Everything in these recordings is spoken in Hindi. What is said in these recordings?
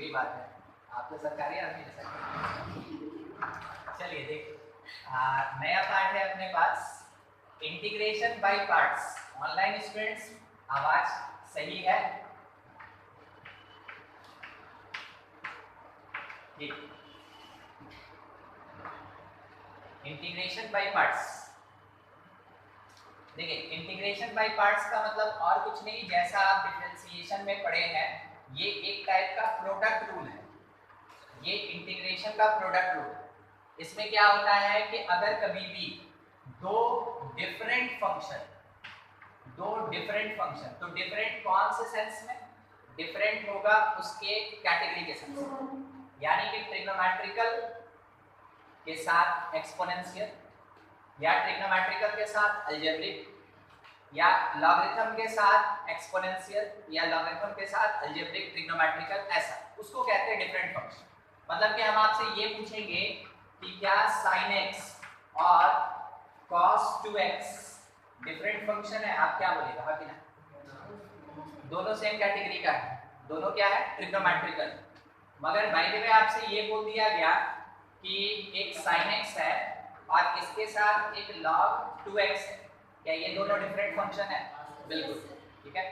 भी बात है, आप तो सरकारी आदमी है सर। चलिए देख, नया पार्ट है अपने पास, integration by parts. Online students आवाज सही है? ठीक, इंटीग्रेशन बाय पार्ट्स। देखिए, इंटीग्रेशन बाय पार्ट्स का मतलब और कुछ नहीं, जैसा आप डिफरेंशिएशन में पढ़े हैं, ये एक टाइप का प्रोडक्ट रूल है। ये इंटीग्रेशन का प्रोडक्ट रूल है। इसमें क्या होता है कि अगर कभी भी दो डिफरेंट फंक्शन, तो डिफरेंट कौन से सेंस में? डिफरेंट होगा उसके कैटेगरी के सेंस में, यानी कि ट्रिग्नोमेट्रिकल के साथ एक्सपोनेंशियल, या ट्रिग्नोमेट्रिकल के साथ अलजेब्रिक, या लॉगरिथम के साथ एक्सपोनेंशियल, या लॉगरिथम के साथ अलजेब्रिक ट्रिग्नोमेट्रिकल, ऐसा उसको कहते हैं डिफरेंट फंक्शन। मतलब कि हम आपसे ये पूछेंगे कि क्या sin x और cos 2x डिफरेंट फंक्शन है, आप क्या बोलेगा? हाँ कि ना? दोनों सेम कैटेगरी का है, दोनों क्या है? ट्रिग्नोमेट्रिकल। मगर बाय द वे आपसे ये बोल दिया गया कि एक sin x है और इसके साथ एक log 2x है, क्या ये दोनों डिफरेंट फंक्शन है? बिल्कुल, ठीक है।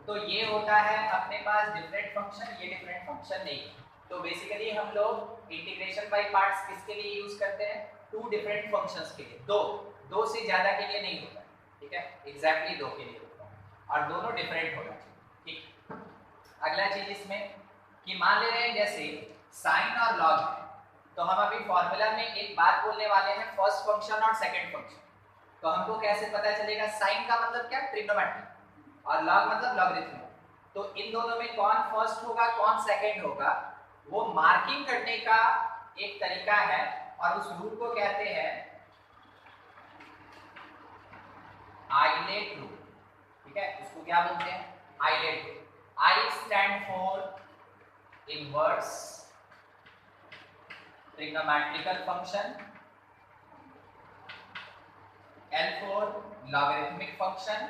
तो ये होता है अपने पास डिफरेंट फंक्शन, ये डिफरेंट फंक्शन नहीं है। तो बेसिकली हम लोग इंटीग्रेशन बाय पार्ट्स किसके लिए यूज करते हैं? टू डिफरेंट फंक्शंस के लिए, दो से ज्यादा के लिए नहीं होता, ठीक है, एग्जैक्टली दो के लिए होता है और दोनों डिफरेंट होना चाहिए, ठीक। अगला चीज इसमें कि मान ले रहे हैं जैसे साइन और लॉग है, तो हम अभी फॉर्मूला में एक बात बोलने वाले हैं, फर्स्ट फंक्शन और सेकंड फंक्शन। तो हमको कैसे पता चलेगा? साइन का मतलब क्या? ट्रिग्नोमेट्री, और लॉग मतलब लॉगरिथम। तो इन दोनों में कौन फर्स्ट होगा, कौन सेकंड होगा, वो मार्किंग करने का एक तरीका है और उस रूल को कहते हैं आइलेट रूल, ठीक है। उसको क्या बोलते हैं? ILATE rule. I stand for inverse trigonometrical function, L for logarithmic function,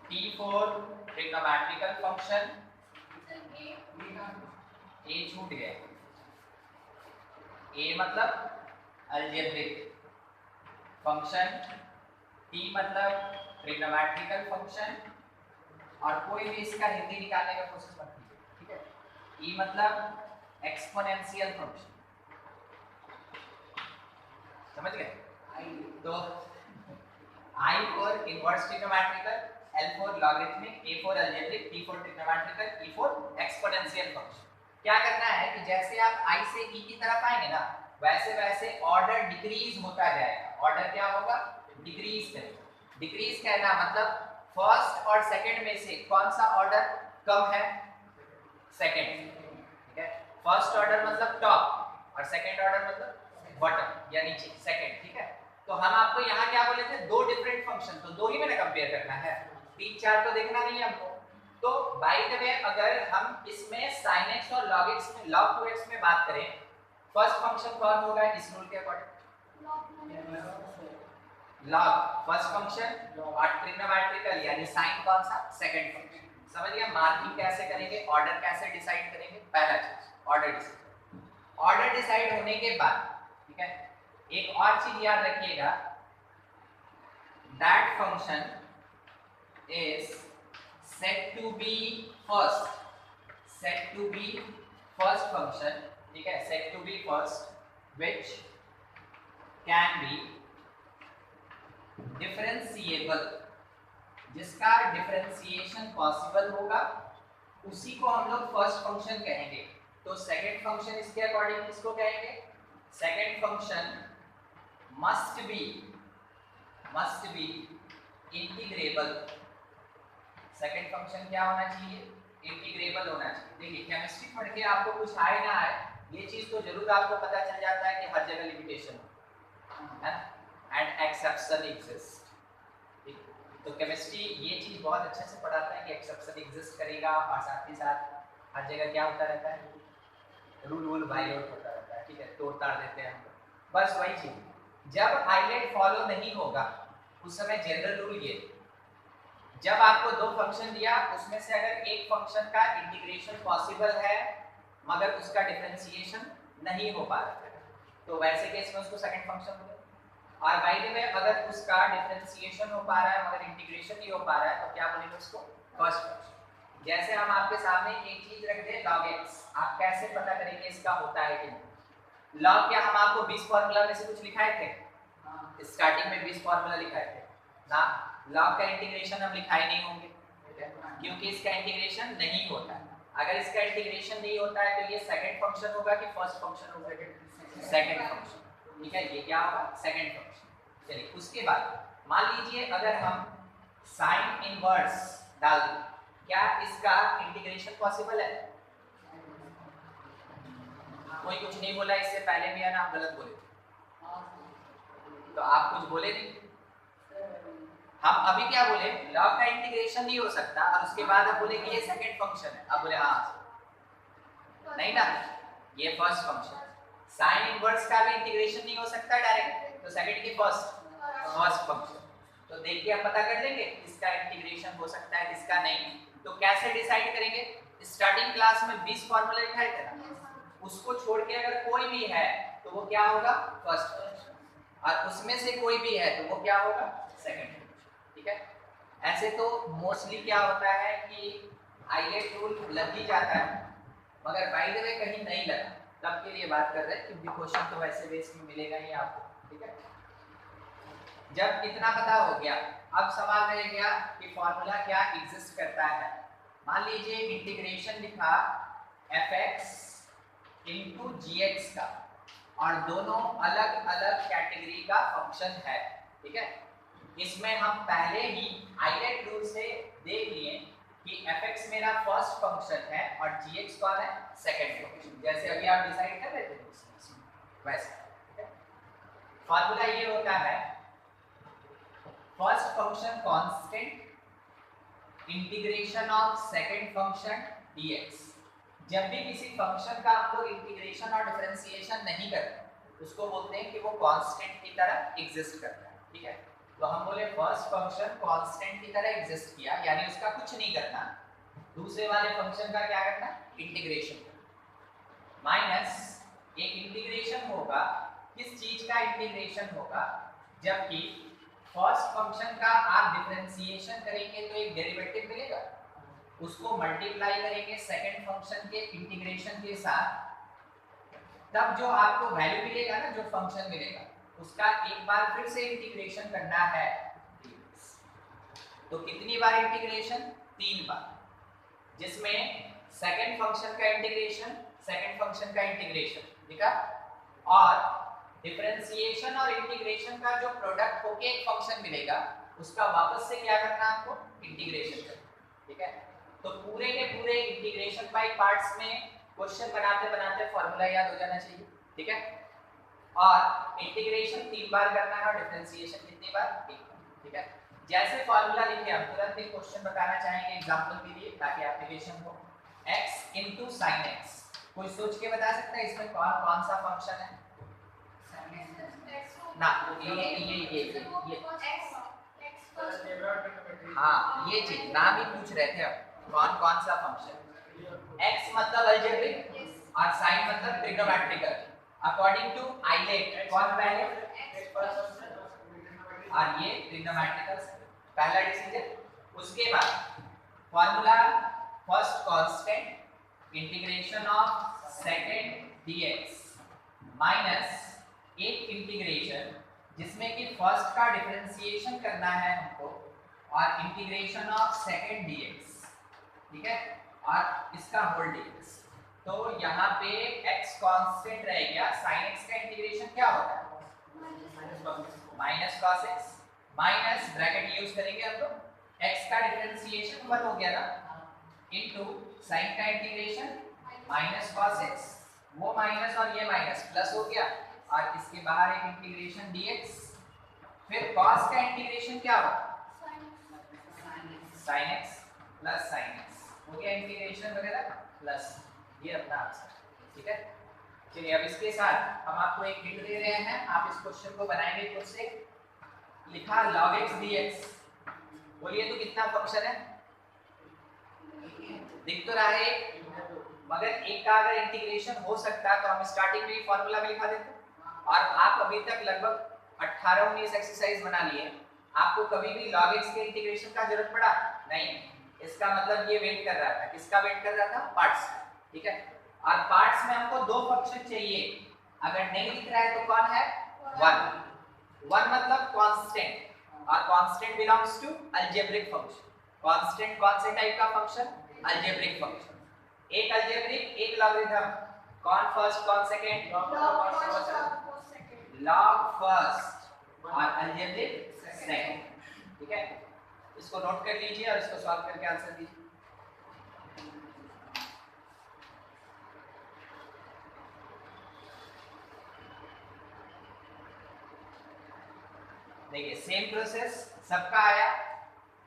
T for trigonometrical function, A छूट गया, A मतलब algebraic function, T मतलब trigonometrical function, और कोई भी इसका हिंदी निकालने का कोशिश मत कीजिए, ठीक है। E मतलब एक्सपोनेंशियल फंक्शन, समझ गए? तो I for inverse trigonometrical, L for logarithmic, A for algebraic, T for trigonometrical, E for exponential function। क्या करना है कि जैसे आप I से E की तरफ आएंगे ना, वैसे वैसे ऑर्डर डिक्रीज होता जाएगा। ऑर्डर क्या होगा? डिक्रीज करेगा। डिक्रीज कहना मतलब फर्स्ट और सेकंड में से कौन सा ऑर्डर कम है? सेकंड, ठीक है। फर्स्ट ऑर्डर मतलब टॉप और सेकंड ऑर्डर मतलब बॉटम या नीचे, सेकंड, ठीक है। तो हम आपको यहाँ क्या बोले थे? दो डिफरेंट फंक्शन, तो दो ही में ना कंपेयर करना है, 3 4 तो देखना नहीं है हमको। तो बाय द वे अगर हम इसमें sin x और log x में log 2x में बात करें, फर्स्ट फंक्शन कौन होगा इस रूल के अकॉर्डिंग? log फर्स्ट फंक्शन और ट्रिग्नोमेट्रिकल यानी sin कौन सा? Second function. समझ गया? मार्किंग कैसे करेंगे, ऑर्डर कैसे डिसाइड करेंगे? पहला चीज ऑर्डर डिसाइड। ऑर्डर डिसाइड होने के बाद, ठीक है, एक और चीज याद रखिएगा, that function is set to be first, set to be first function, ठीक है, set to be first which can be differentiable, जिसका डिफरेंशिएशन पॉसिबल होगा उसी को हम लोग फर्स्ट फंक्शन कहेंगे। तो सेकंड फंक्शन इसके अकॉर्डिंग किसको कहेंगे? Second function must be integrable. Second function क्या होना चाहिए? इंटीग्रेबल होना चाहिए। देखिए केमिस्ट्री पढ़ के आपको कुछ आए ना आए, ये चीज तो जरूर आपको पता चल जाता है कि हर जगह लिमिटेशन है एंड एक्सेप्शन एग्जिस्ट। तो केमिस्ट्री ये चीज बहुत अच्छे से पढ़ाता है कि एक्सेप्शन एग्जिस्ट करेगा और साथ ही साथ हर जगह क्या होता रहता है? रूल वायलेट होता रहता है, ठीक है, तोड़ ताड़ देते हैं हम लोग। बस वही चीज, जब आइलेट फॉलो नहीं होगा उस समय जनरल रूल ये, जब आपको दो फंक्शन दिया उसमें से अगर एक फंक्शन का इंटीग्रेशन पॉसिबल है मगर उसका डिफरेंशिएशन नहीं हो पा रहा है तो वैसे केस में उसको सेकंड फंक्शन बोलेंगे। और बाय द वे अगर उसका डिफरेंशिएशन हो पा रहा है मगर इंटीग्रेशन नहीं हो पा रहा है तो क्या बोलेंगे उसको फर्स्ट फंक्शन। जैसे हम आपके सामने एक चीज रख दें log x, आप कैसे पता करेंगे इसका होता है कि नहीं। log क्या हम आपको 20 फार्मूला में से कुछ लिखाए थे, स्टार्टिंग में 20 फार्मूला लिखाए थे ना। log का इंटीग्रेशन हम लिखाए नहीं होंगे क्योंकि इसका इंटीग्रेशन नहीं होता है। अगर इसका इंटीग्रेशन नहीं होता है तो ये सेकंड फंक्शन होगा कि फर्स्ट फंक्शन होगा, सेकंड फंक्शन। ठीक है, ये क्या होगा सेकंड फंक्शन। चलिए उसके बाद मान लीजिए अगर हम साइन इनवर्स डाल दें, क्या इसका इंटीग्रेशन पॉसिबल है? कोई कुछ नहीं बोला इससे पहले भी है ना, आप गलत बोले तो आप कुछ बोले नहीं। हम अभी क्या बोले, log का इंटीग्रेशन नहीं हो सकता और उसके बाद आप बोले कि ये सेकंड फंक्शन है। अब बोले हाँ नहीं ना, ये फर्स्ट फंक्शन। साइन इनवर्स का भी इंटीग्रेशन नहीं हो सकता डायरेक्ट, तो सेकंड की फर्स्ट फंक्शन। तो देखिए आप पता कर लेंगे इसका इंटीग्रेशन हो सकता है किसका नहीं। तो कैसे डिसाइड करेंगे, स्टार्टिंग क्लास में 20 फार्मूला लिखाए थे ना, उसको छोड़ के अगर कोई भी है तो वो क्या होगा फर्स्ट फंक्शन, और उसमें से कोई भी है तो वो क्या होगा सेकंड। ठीक है, ऐसे तो मोस्टली क्या होता है कि आइलेट रूल लग ही जाता है मगर बाय द वे कहीं नहीं लगा, तब के लिए बात कर रहे हैं क्योंकि क्वेश्चन तो वैसे बेस में मिलेगा ही आपको। ठीक है, जब इतना पता हो गया अब सवाल रह गया कि फॉर्मूला क्या एग्जिस्ट करता है। मान लीजिए इंटीग्रेशन लिखा fx इनटू gx का और दोनों अलग अलग कैटेगरी का फंक्शन है। ठीक है, इसमें हम पहले ही आइलेट रूल से देख लिए कि fx मेरा फर्स्ट फंक्शन है और gx कौन है सेकंड फंक्शन, जैसे अभी आप डिसाइड कर रहे थे वैसे। फॉर्मूला ये होता है first function constant integration of second function dx। जब भी किसी फंक्शन का हम लोग इंटीग्रेशन और डिफरेंशिएशन नहीं करते उसको बोलते हैं कि वो कांस्टेंट की तरह एग्जिस्ट करता है। ठीक है, तो हम बोले फर्स्ट फंक्शन कांस्टेंट की तरह एग्जिस्ट किया यानी उसका कुछ नहीं करना, दूसरे वाले फंक्शन का क्या करना इंटीग्रेशन माइनस एक इंटीग्रेशन होगा। किस चीज का इंटीग्रेशन होगा, जबकि फर्स्ट फंक्शन का आप डिफरेंशिएशन करेंगे तो एक डेरिवेटिव मिलेगा, उसको मल्टीप्लाई करेंगे सेकंड फंक्शन के इंटीग्रेशन के साथ, तब जो आपको वैल्यू मिलेगा ना, जो फंक्शन मिलेगा उसका एक बार फिर से इंटीग्रेशन करना है। तो कितनी बार इंटीग्रेशन, 3 बार, जिसमें सेकंड फंक्शन का इंटीग्रेशन, सेकंड फंक्शन का इंटीग्रेशन, ठीक है, और डिफरेंशिएशन और इंटीग्रेशन का जो प्रोडक्ट होके एक फंक्शन मिलेगा उसका वापस से क्या करना आपको इंटीग्रेशन करना। ठीक है, तो पूरे के पूरे इंटीग्रेशन बाय पार्ट्स में क्वेश्चन बनाते बनाते फॉर्मूला याद हो जाना चाहिए। ठीक है, और इंटीग्रेशन 3 बार करना है और डिफरेंशिएशन कितनी बार, 1 बार। ठीक है, जैसे फॉर्मूला लिखे हम तुरंत एक क्वेश्चन बताना चाहेंगे एग्जांपल के लिए ताकि एप्लीकेशन हो। x sin x, कोई सोच के बता सकता है इसमें कौन कौन सा फंक्शन है ना? ये हाँ ये चीज नाम ही पूछ रहे थे, अब कौन कौन सा फंक्शन। x मतलब अलजेब्रिक और sin मतलब ट्रिग्नोमेट्रिकल। अकॉर्डिंग टू आइलेट कौन पहले, और ये ट्रिग्नोमेट्रिकल पहला डिसीजन। उसके बाद formula first constant integration of second dx minus एक इंटीग्रेशन जिसमें कि फर्स्ट का डिफरेंशिएशन करना है हमको और इंटीग्रेशन ऑफ सेकंड dx। ठीक है, और इसका होल dx। तो यहाँ पे x कांस्टेंट रह गया, sin x का इंटीग्रेशन क्या होता है minus cos x, minus bracket use करेंगे हम लोग, x का डिफरेंशिएशन 1 हो गया ना, इनटू sin का इंटीग्रेशन माइनस cos x, वो माइनस और ये माइनस प्लस हो गया, और इसके बाहर एक इंटीग्रेशन dx, फिर cos का इंटीग्रेशन क्या होगा sin x plus sin x हो गया इंटीग्रेशन वगैरह प्लस, ये अपना आंसर। ठीक है, चलिए अब इसके साथ हम आपको एक हिंट दे रहे हैं, आप इस क्वेश्चन को बनाएंगे खुद से। लिखा log x dx, बोलिए तो कितना फंक्शन है? दिख तो रहा है, मगर एक का अगर इंटीग्रेशन हो सकता है तो हम स्टार्टिंग में ही फॉर्मूला में लिखा देते। और आप अभी तक लगभग 18-19 एक्सरसाइज बना लिए, आपको कभी भी log x के इंटीग्रेशन का जरूरत पड़ा नहीं। इसका मतलब ये वेट कर रहा था, किसका वेट कर रहा था? पार्ट्स। ठीक है, और पार्ट्स में हमको दो फंक्शन चाहिए, अगर नहीं दिख रहा है तो कौन है? वन मतलब कांस्टेंट, और constant belongs to algebraic function. Constant कौन से टाइप का फंक्शन? Algebraic function. एक अलजेब्रिक एक लॉगरिथम, कौन फर्स्ट कौन सेकंड? लॉग फर्स्ट और अलजेब्रिक सेकंड। ठीक है, इसको नोट कर लीजिए और इसको सॉल्व करके आंसर दीजिए। देखिए सेम प्रोसेस सबका आया।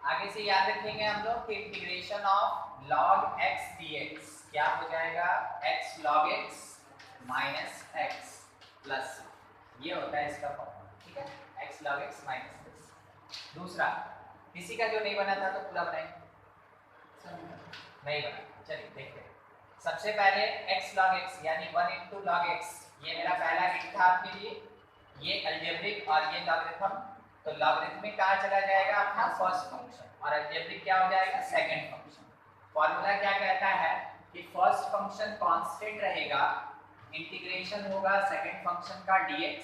आगे से याद रखेंगे हम लोग कि integration of log x dx क्या हो जाएगा? x log x minus x plus, ये होता है इसका फॉर्मूला। ठीक है, x log x minus plus. दूसरा, किसी का जो नहीं बना था तो पूरा बनाएंगे, नहीं बना, चलिए देखते हैं। सबसे पहले x log x यानी 1 into log x, ये मेरा पहला हिंट था आपके लिए। ये अलजेब्रिक और ये लॉगरिथम, तो लॉगरिथमिक कहाँ चला जाएगा? अपना फर्स्ट फंक्शन, और अलजेब्रिक क्या हो जाएगा? Second function. फॉर्मूला क्या कहता है कि फर्स्ट फंक्शन कांस्टेंट रहेगा, इंटीग्रेशन होगा सेकंड फंक्शन का dx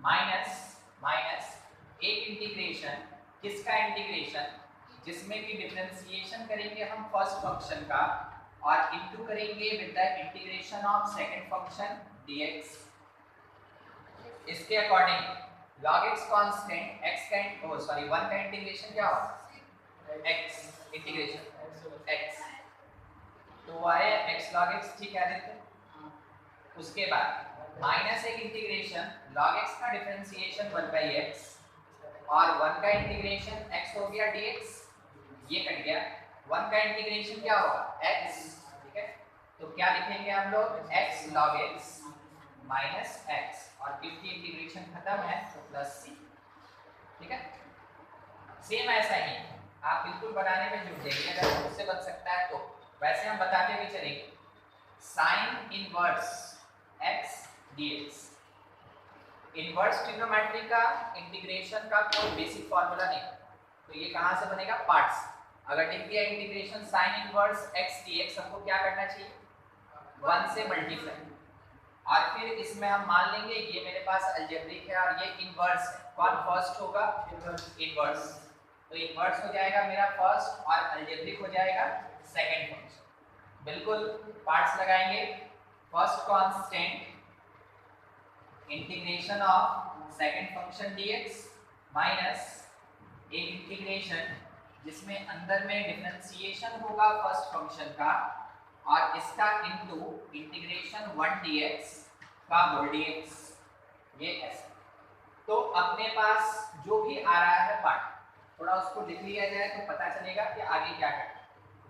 माइनस एक इंटीग्रेशन, किसका इंटीग्रेशन? जिसमें कि डिफरेंशिएशन करेंगे हम फर्स्ट फंक्शन का और इनटू करेंगे with the integration of second function dx। इसके according log x constant, x का 1 का इंटीग्रेशन क्या होगा? x इंटीग्रेशन x, तो वो आया x log x। ठीक है आदित्य, उसके बाद माइनस एक इंटीग्रेशन log x का डिफरेंशिएशन 1/x और 1 का इंटीग्रेशन x हो गया dx, ये कट गया। 1 का इंटीग्रेशन क्या होगा? x। ठीक है, तो क्या लिखेंगे हम लोग? x log x minus x, और क्योंकि इंटीग्रेशन खत्म है तो प्लस c। ठीक है, सेम ऐसा ही आप बिल्कुल बनाने में जुट जाइए, अगर उससे बन सकता है तो। वैसे हम बताते भी चलेंगे, sign inverse x dx। Inverse trigonometry का इंटीग्रेशन का कोई बेसिक फॉर्मूला नहीं, तो ये कहां से बनेगा? पार्ट्स। अगर लिख दिया integration sign inverse x dx, हमको क्या करना चाहिए? 1 से मल्टीप्लाई, और फिर इसमें हम मान लेंगे ये मेरे पास अलजेब्रिक है और ये इनवर्स है। कौन फर्स्ट होगा? इनवर्स। तो इनवर्स हो जाएगा मेरा फर्स्ट और अलजेब्रिक हो जाएगा सेकंड फंक्शन। बिल्कुल पार्ट्स लगाएंगे। First constant integration of second function dx minus एक इंटीग्रेशन जिसमें अंदर में डिफरेंशिएशन होगा फर्स्ट फंक्शन का और इसका इनटू इंटीग्रेशन 1 dx का होल dx, ये ऐसे। तो अपने पास जो भी आ रहा है पार्ट, थोड़ा उसको लिख लिया जाए तो पता चलेगा कि आगे क्या करना है।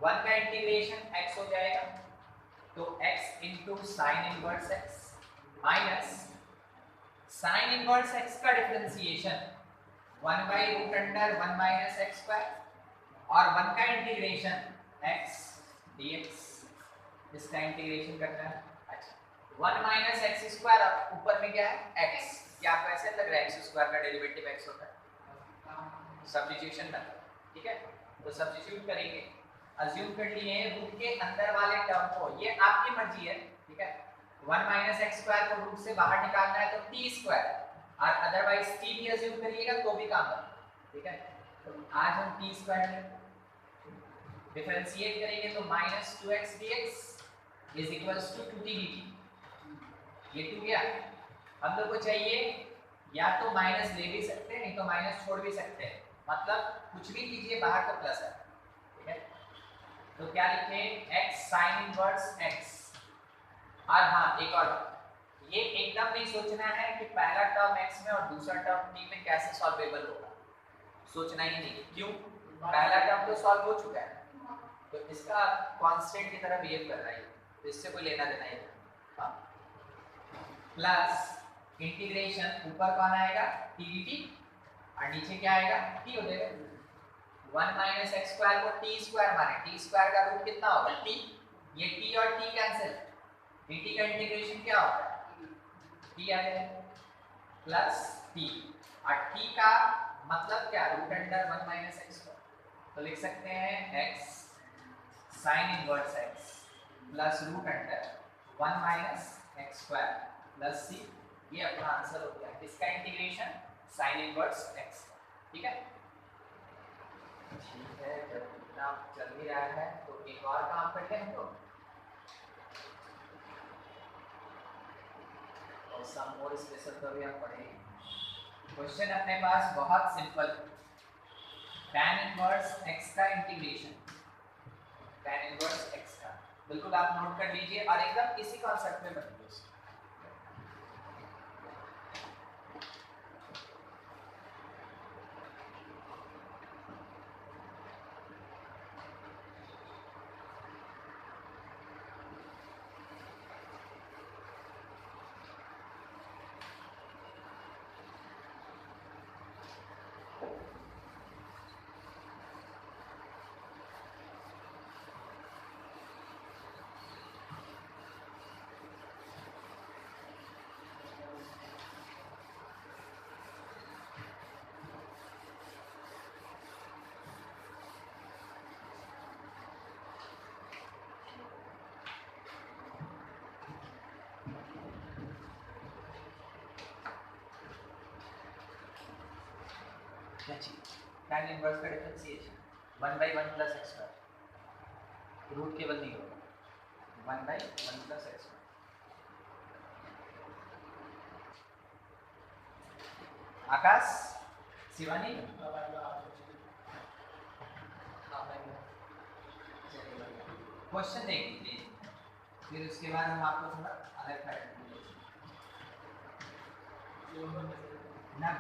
1 का इंटीग्रेशन x हो जाएगा, तो x into sine inverse x minus sign inverse x का डिफरेंशिएशन 1/√1 माइनस x स्क्वायर और 1 का इंटीग्रेशन x dx, इसका इंटीग्रेशन करना है। अच्छा, 1 माइनस एक्स स्क्वायर, ऊपर में क्या है? x। क्या आपको ऐसे लग रहा है x स्क्वायर का डेरिवेटिव x होता है? Substitution method. ठीक है, तो सब्स्टिट्यूट करेंगे, अज्यूम कर लिए रूट के अंदर वाले टर्म को, ये आपकी मर्जी है। ठीक है, 1 माइनस एक्स स्क्वायर को रूट से बाहर निकालना है तो t स्क्वायर, और अदरवाइज t भी अज्यूम करिएगा तो भी काम करेगा। ठीक है, तो आज हम t स्क्वायर डिफरेंशिएट करेंगे तो minus 2x dx is equals to 2t dt। ये 2 गया, हम लोग को चाहिए या तो माइनस ले भी सकते हैं, नहीं तो माइनस छोड़ भी सकते हैं, मतलब कुछ भी कीजिए बाहर तो प्लस है। ठीक है, तो क्या लिखें? x sin inverse x। और हाँ, एक और ये एकदम नहीं सोचना है कि पहला टर्म x में और दूसरा टर्म t में कैसे सॉल्वेबल होगा, सोचना ही नहीं। क्यों? पहला टर्म तो सॉल्व हो चुका है, तो इसका कांस्टेंट की तरह बिहेव कर रहा है, तो इससे कोई लेना देना ही नहीं। प्लस इंटीग्रेशन ऊपर कौन आएगा? t dt, और नीचे क्या आएगा? t हो जाएगा। 1 माइनस एक्स स्क्वायर को टी स्क्वायर माने, टी स्क्वायर का रूट कितना होगा टी, ये टी और टी कैंसिल, dt का इंटीग्रेशन क्या होगा टी आ जाएगा प्लस टी, और टी का मतलब क्या root under 1 minus x square, तो लिख सकते हैं x sine inverse x plus root under 1 minus x square plus C, ये अपना आंसर हो गया इसका इंटीग्रेशन साइन इनवर्स x, ठीक है। ठीक है, जब इतना चल ही रहा है तो एक और काम करते हैं हम लोग, और सम मोर स्पेशल तो भी हम पढ़ेंगे। क्वेश्चन अपने पास बहुत सिंपल, tan इनवर्स x का इंटीग्रेशन, tan इनवर्स x का बिल्कुल आप नोट कर लीजिए और एकदम इसी कॉन्सेप्ट में बनाइए। tan इनवर्स का differentiation 1/1 plus x square, root केवल नहीं होगा 1/1 plus x square. Akash Shivani question देख लीजिए, फिर उसके बाद हम आपको थोड़ा अलग ना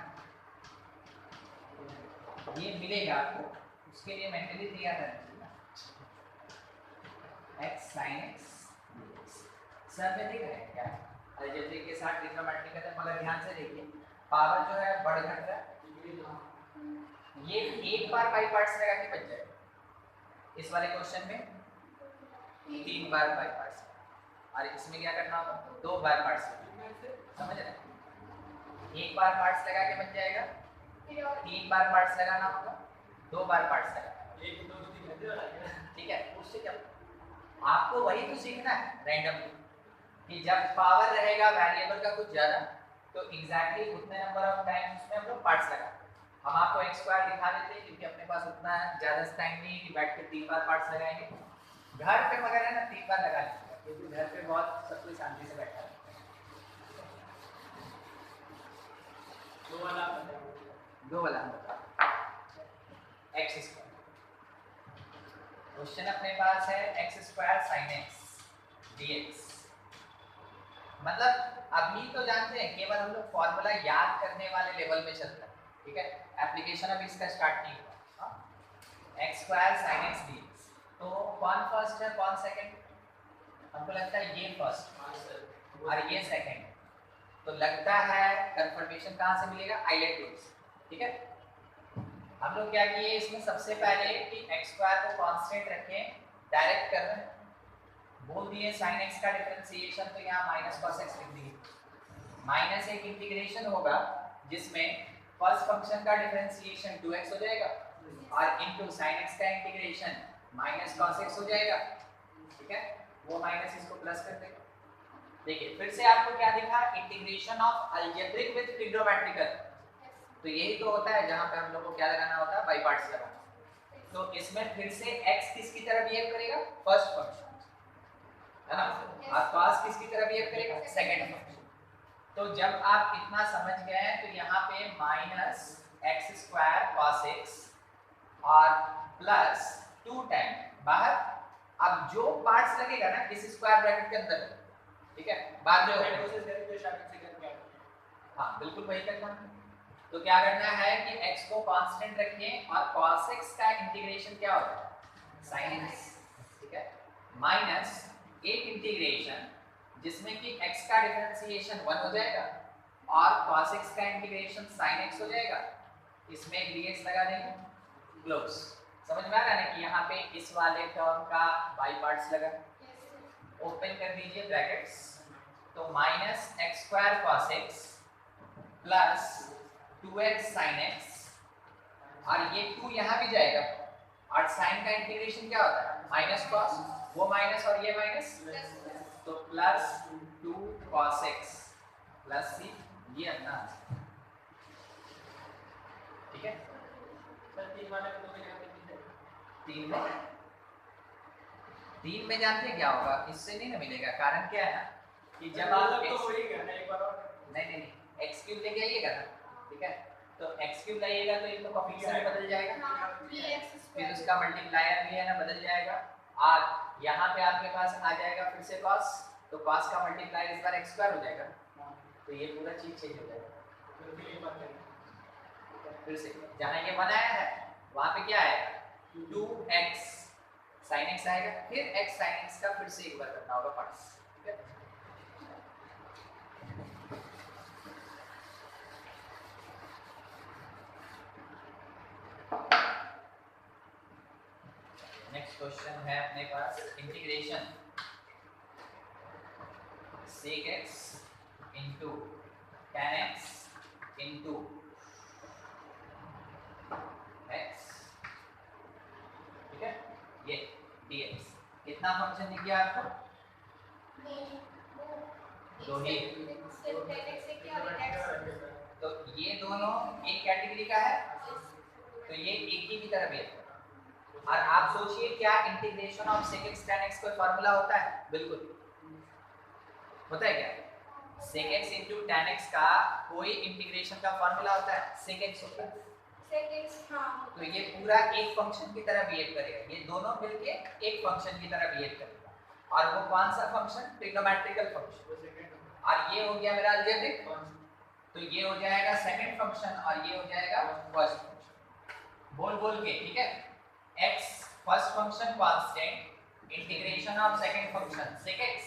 ये मिलेगा आपको, उसके लिए मेंटली तैयार रहना x sin x सर में दिख रहा है क्या अलजेब्रिक के साथ ट्रिग्नोमेट्रिक है, मगर ध्यान से देखिए पावर जो है बढ़ घट रहा है, ये एक बार बाई पार्ट्स लगा के बच जाएगा, इस वाले क्वेश्चन में 3 बार बाई पार्ट्स, और इसमें क्या करना होगा 2 बार पार्ट्स, समझ रहे हैं, एक बार पार्ट्स लगा के बच जाएगा, 3 बार पार्ट्स लगाना होगा, 2 बार पार्ट्स लगाना, ठीक है। उससे क्या आपको वही तो सीखना है रैंडमली, कि जब पावर रहेगा वेरिएबल का कुछ ज्यादा तो एग्जैक्टली उतने नंबर ऑफ टाइम उसमें हम लोग पार्ट्स लगा, हम आपको x स्क्वायर दिखा देते हैं क्योंकि अपने पास उतना ज्यादा टाइम नहीं कि बैठ के 3 बार पार्ट्स लगाएंगे, घर पे मगर है ना 3 बार लगा लीजिएगा क्योंकि घर पे बहुत सब कुछ शांति से बैठा है। दो वाला x स्क्वायर, क्वेश्चन अपने पास है x square sin x dx, मतलब अभी तो जानते हैं केवल हम लोग फॉर्मूला याद करने वाले लेवल में चलता है, ठीक है, एप्लीकेशन अभी इसका स्टार्ट नहीं हुआ। x square sin x dx, तो कौन फर्स्ट है कौन सेकंड, हमको लगता है ये फर्स्ट और ये सेकंड, तो लगता है कंफर्मेशन कहाँ से मिलेगा आइलेट रूल से, ठीक है। हम लोग क्या किए इसमें सबसे पहले कि x स्क्वायर को कांस्टेंट रखें, डायरेक्ट कर रहे हैं, बोल दिए sin x का डिफरेंशिएशन, तो यहाँ माइनस cos x लिख दिए, माइनस एक इंटीग्रेशन होगा जिसमें फर्स्ट फंक्शन का डिफरेंशिएशन 2x हो जाएगा और इनटू sin x का इंटीग्रेशन माइनस cos x हो जाएगा, ठीक है, वो माइनस इसको प्लस कर देगा। देखिए फिर से आपको क्या दिखा, integration of algebraic with trigonometrical, तो यही तो होता है जहां पे हम लोग को क्या लगाना होता है बाई पार्ट्स लगाना, तो इसमें फिर से x किसकी तरह बिहेव करेगा फर्स्ट फंक्शन है ना, और cos किसकी तरह बिहेव करेगा सेकंड फंक्शन, तो जब आप इतना समझ गए हैं तो यहाँ पे minus x square cos x और प्लस 2 टाइम बाहर, अब जो पार्ट्स लगेगा ना इस स्क्वायर ब्रैकेट के अंदर, ठीक है, बाद में प्रोसेस करें तो शायद से करके हाँ बिल्कुल वही करना है, तो क्या करना है कि x को कांस्टेंट रखें और cos x का इंटीग्रेशन क्या होता है sin x, ठीक है, माइनस एक इंटीग्रेशन जिसमें कि x का डिफरेंशिएशन 1 हो जाएगा और cos x का इंटीग्रेशन sin x हो जाएगा, इसमें एक dx लगा देंगे क्लोज, समझ में आ रहा है ना कि यहाँ पे इस वाले टर्म का बाई पार्ट्स लगा, ओपन कर दीजिए ब्रैकेट्स, तो minus x square cos x plus 2x sin x, और ये 2 यहाँ भी जाएगा, और साइन का इंटीग्रेशन क्या होता है माइनस कॉस, वो माइनस और ये माइनस, तो plus 2 cos x plus c, ये अपना ठीक है। तीन में जानते हैं क्या होगा, इससे नहीं ना मिलेगा, कारण क्या है कि जब आप नहीं एक्स क्यूब लेके आइएगा ना, ठीक है, तो एक्स क्यूब लाइएगा तो एक तो कोफिशिएंट बदल जाएगा, फिर उसका मल्टीप्लायर भी है ना बदल जाएगा, और यहाँ पे आपके पास आ जाएगा फिर से cos, तो cos का मल्टीप्लायर इस बार x स्क्वायर हो जाएगा, तो ये पूरा चीज चेंज हो जाएगा। फिर से जहाँ ये बनाया है वहाँ पे क्या आएगा 2x sin x आएगा, फिर x sin x का फिर से एक बार करना होगा पार्ट्स, ठीक है। नेक्स्ट क्वेश्चन है अपने पास integration sec x into tan x into x, ठीक है, ये dx कितना फंक्शन दिख गया आपको, दो ही, तो ये दोनों एक कैटेगरी का है, तो ये एक ही की तरह भी है। और आप सोचिए क्या integration of sec x tan x कोई फार्मूला होता है, बिल्कुल होता है क्या, sec x into tan x का कोई इंटीग्रेशन का फार्मूला होता है, sec x होता है, तो ये पूरा एक फंक्शन की तरह बिहेव करेगा, ये दोनों मिलके एक फंक्शन की तरह बिहेव करेगा, और वो कौन सा फंक्शन, ट्रिग्नोमेट्रिकल फंक्शन, और ये हो गया मेरा अलजेब्रिक, तो ये हो जाएगा सेकंड फंक्शन और ये हो जाएगा फर्स्ट फंक्शन, बोल बोल के, ठीक है, x first function constant, integration of second function sec x,